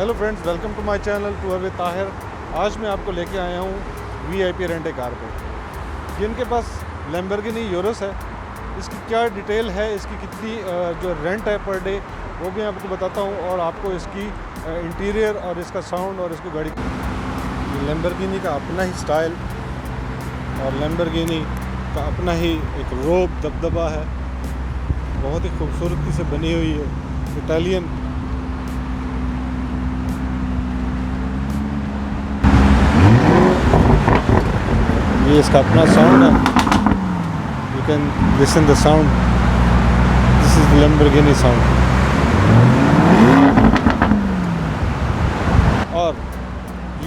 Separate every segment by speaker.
Speaker 1: Hello friends, welcome to my channel tour with Tahir. आज मैं आपको लेके आया हूँ वीआईपी रेंट ए कार पर। जिनके पास लैम्बोर्गिनी यूरस है, इसकी क्या डिटेल है, इसकी कितनी जो रेंट है पर डे, वो भी आपको बताता हूँ। और आपको इसकी इंटीरियर और इसका साउंड और इसको गाड़ी, लैम्बोर्गिनी का अपना ही स्टाइल और लैम्बोर्गिनी का अपना ही एक रोब दबदबा है। बहुत ही खूबसूरती से बनी हुई है, इटालियन। ये इसका अपना साउंड है, you can listen the sound. This is Lamborghini sound. और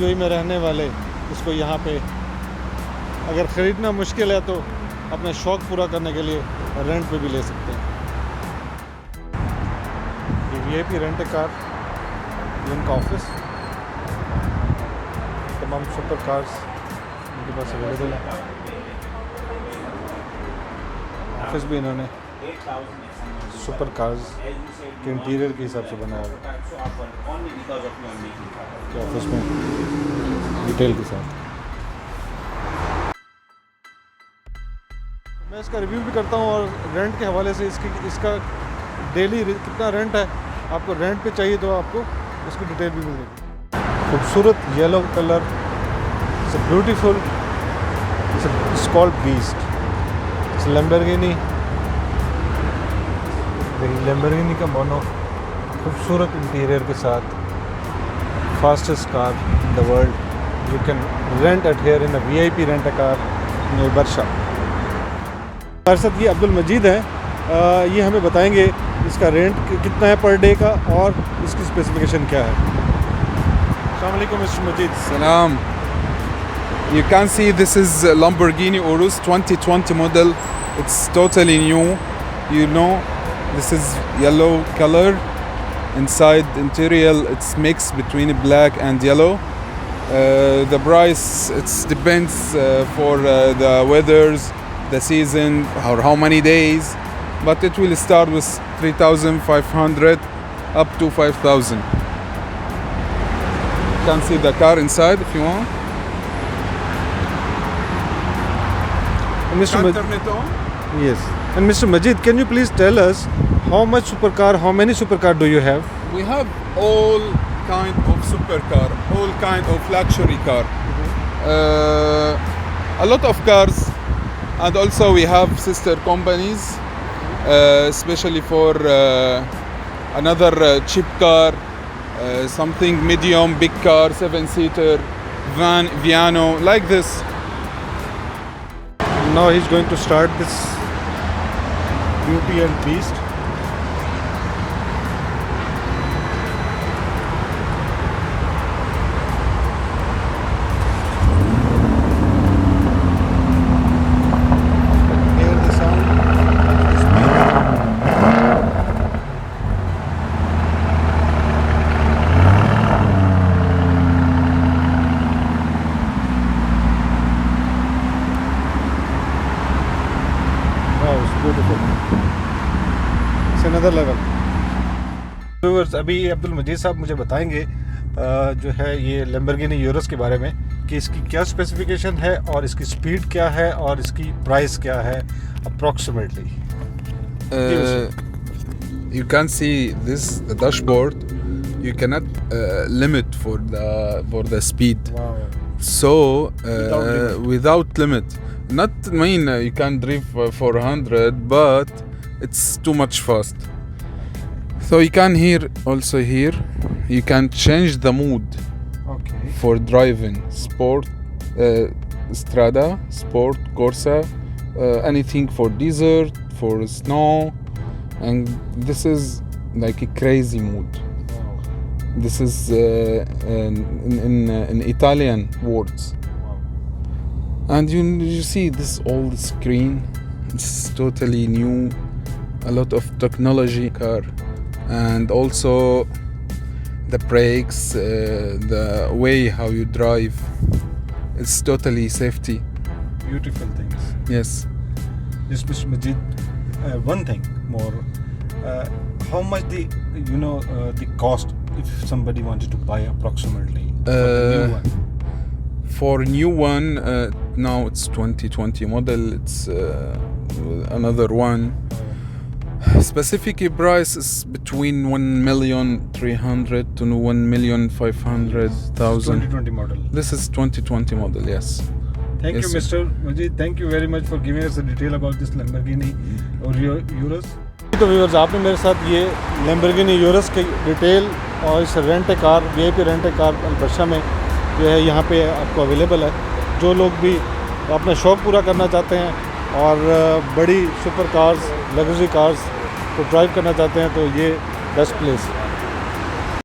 Speaker 1: यूएई में रहने वाले इसको यहाँ पे अगर ख़रीदना मुश्किल है तो अपना शौक़ पूरा करने के लिए रेंट पे भी ले सकते हैं। ये वीआईपी रेंट ए कार, इनका ऑफिस, तमाम सुपर कार्स इनके पास अवेलेबल है। ऑफिस भी इन्होंने सुपर कार्स के इंटीरियर के हिसाब से बनाया हुआ है, ऑफिस में डिटेल के साथ। मैं इसका रिव्यू भी करता हूँ और रेंट के हवाले से इसका डेली कितना रेंट है, आपको रेंट पे चाहिए तो आपको इसकी डिटेल भी मिलेगी। खूबसूरत yellow colour, it's beautiful, it's called beast, it's Lamborghini. Lamborghini का मोनो खूबसूरत इंटीरियर के साथ, fastest car in the world. You can rent at here in a VIP rent a car in Barsha. हमारे साथ ये अब्दुल मजीद है, ये हमें बताएंगे इसका रेंट कितना है पर डे का और इसकी स्पेसिफिकेशन क्या है। अस्सलाम वालेकुम mister Majeed.
Speaker 2: Salam. You can see this is Lamborghini Urus 2020 model. It's totally new. You know, this is yellow color. Inside interior, it's mixed between black and yellow. The price it depends for the weathers, the season, or how many days. But it will start with 3,500 up to 5,000. You can see the car inside if you want.
Speaker 1: Mr.
Speaker 2: Can turn it on?
Speaker 1: Yes. And Mr. Majid, can you please tell us how many supercar do you have?
Speaker 2: We have all kind of supercar, all kind of luxury car. A lot of cars, and also we have sister companies, especially for another cheap car, something medium, big car, 7-seater, van, piano, like this.
Speaker 1: Now he's going to start this Beauty and Beast. Hear the sound of the speed. Wow, it's beautiful. It's another level. Viewers, अभी अब्दुल मजीद साहब मुझे बताएंगे जो है ये Lamborghini euros के बारे में कि इसकी क्या स्पेसिफिकेशन है और इसकी स्पीड क्या है और इसकी प्राइस क्या है approximately.
Speaker 2: You can see this the dashboard. You cannot limit for the speed.
Speaker 1: Wow.
Speaker 2: So
Speaker 1: Without limit.
Speaker 2: without limit. Not mean you can drive 400, but it's too much fast. So you can here you can change the mood
Speaker 1: Okay.
Speaker 2: for driving sport, strada, sport, corsa, anything for desert, for snow, and this is like a crazy mood.
Speaker 1: Wow.
Speaker 2: This is in Italian words.
Speaker 1: Wow.
Speaker 2: And you see this old screen, it's totally new, a lot of technology car, and also the brakes, the way how you drive, it's totally safety.
Speaker 1: Beautiful things.
Speaker 2: Yes.
Speaker 1: Yes, Mr. Majid, one thing more, how much the cost if somebody wanted to buy approximately for the new one?
Speaker 2: For new one, now it's 2020 model. It's another one. Specific price is between 1,300,000 to 1,500,000.
Speaker 1: 2020 model.
Speaker 2: This is 2020 model, yes.
Speaker 1: Thank
Speaker 2: Yes,
Speaker 1: you, Mr. Majid. Thank you very much for giving us a detail about this Lamborghini Urus. तो viewers, आपने मेरे साथ ये Lamborghini Urus की detail और इस rent car VIP rent car Al Barsha में जो है यहाँ पे आपको अवेलेबल है। जो लोग भी अपना शौक़ पूरा करना चाहते हैं और बड़ी सुपर कार्स, लग्जरी कार्स को ड्राइव करना चाहते हैं तो ये बेस्ट प्लेस है।